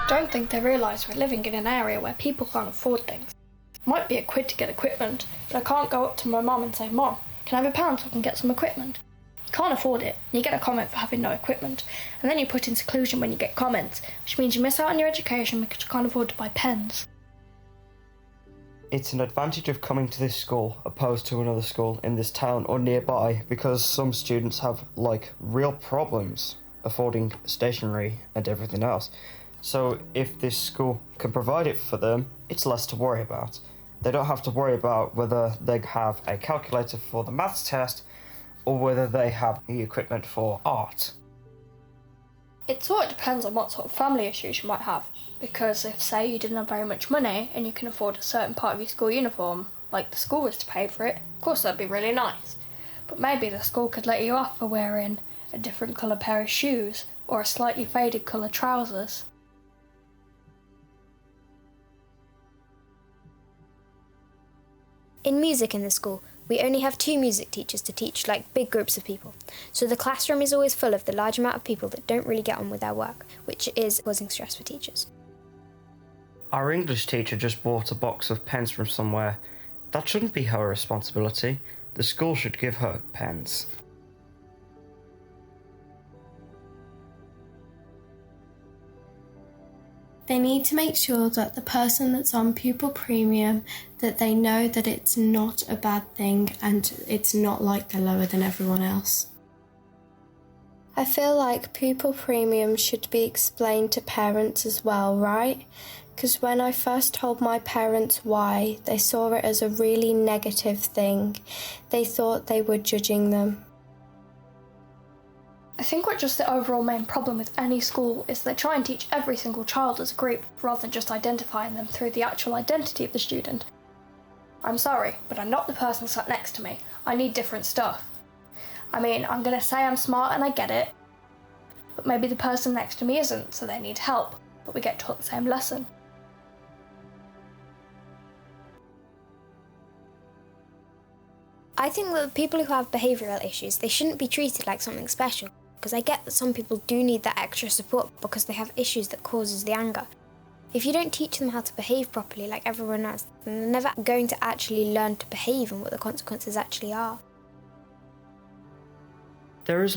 Don't think they realise we're living in an area where people can't afford things. It might be a quid to get equipment, but I can't go up to my mum and say, "Mum, can I have £1 so I can get some equipment?" You can't afford it, and you get a comment for having no equipment, and then you're put in seclusion when you get comments, which means you miss out on your education because you can't afford to buy pens. It's an advantage of coming to this school opposed to another school in this town or nearby because some students have real problems affording stationery and everything else. So if this school can provide it for them, it's less to worry about. They don't have to worry about whether they have a calculator for the maths test or whether they have the equipment for art. It sort of depends on what sort of family issues you might have, because if, say, you didn't have very much money and you can afford a certain part of your school uniform, like the school was to pay for it, of course that'd be really nice. But maybe the school could let you off for wearing a different colour pair of shoes or a slightly faded colour trousers. In music in the school, we only have 2 music teachers to teach big groups of people, so the classroom is always full of the large amount of people that don't really get on with their work, which is causing stress for teachers. Our English teacher just bought a box of pens from somewhere. That shouldn't be her responsibility. The school should give her pens. They need to make sure that the person that's on Pupil Premium, that they know that it's not a bad thing and it's not like they're lower than everyone else. I feel like Pupil Premium should be explained to parents as well, right? Because when I first told my parents why, they saw it as a really negative thing. They thought they were judging them. I think what just the overall main problem with any school is they try and teach every single child as a group rather than just identifying them through the actual identity of the student. I'm sorry, but I'm not the person sat next to me. I need different stuff. I mean, I'm going to say I'm smart and I get it, but maybe the person next to me isn't, so they need help, but we get taught the same lesson. I think that people who have behavioural issues, they shouldn't be treated like something special, because I get that some people do need that extra support because they have issues that causes the anger. If you don't teach them how to behave properly like everyone else, then they're never going to actually learn to behave and what the consequences actually are. There is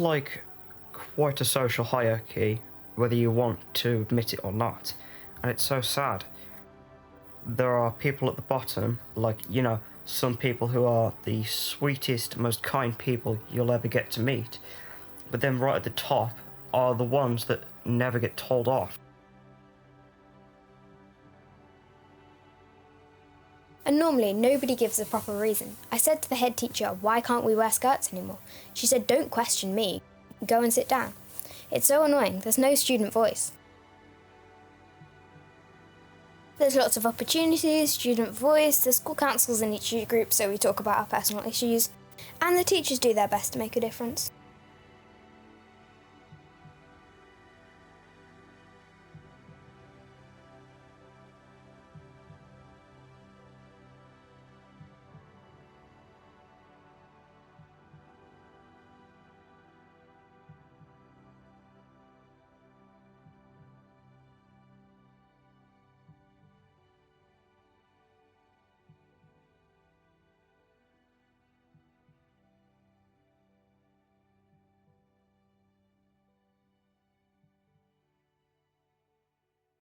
quite a social hierarchy, whether you want to admit it or not, and it's so sad. There are people at the bottom, some people who are the sweetest, most kind people you'll ever get to meet, but then right at the top are the ones that never get told off. And normally, nobody gives a proper reason. I said to the head teacher, "Why can't we wear skirts anymore?" She said, "Don't question me. Go and sit down." It's so annoying. There's no student voice. There's lots of opportunities, student voice, the school council's in each group, so we talk about our personal issues, and the teachers do their best to make a difference.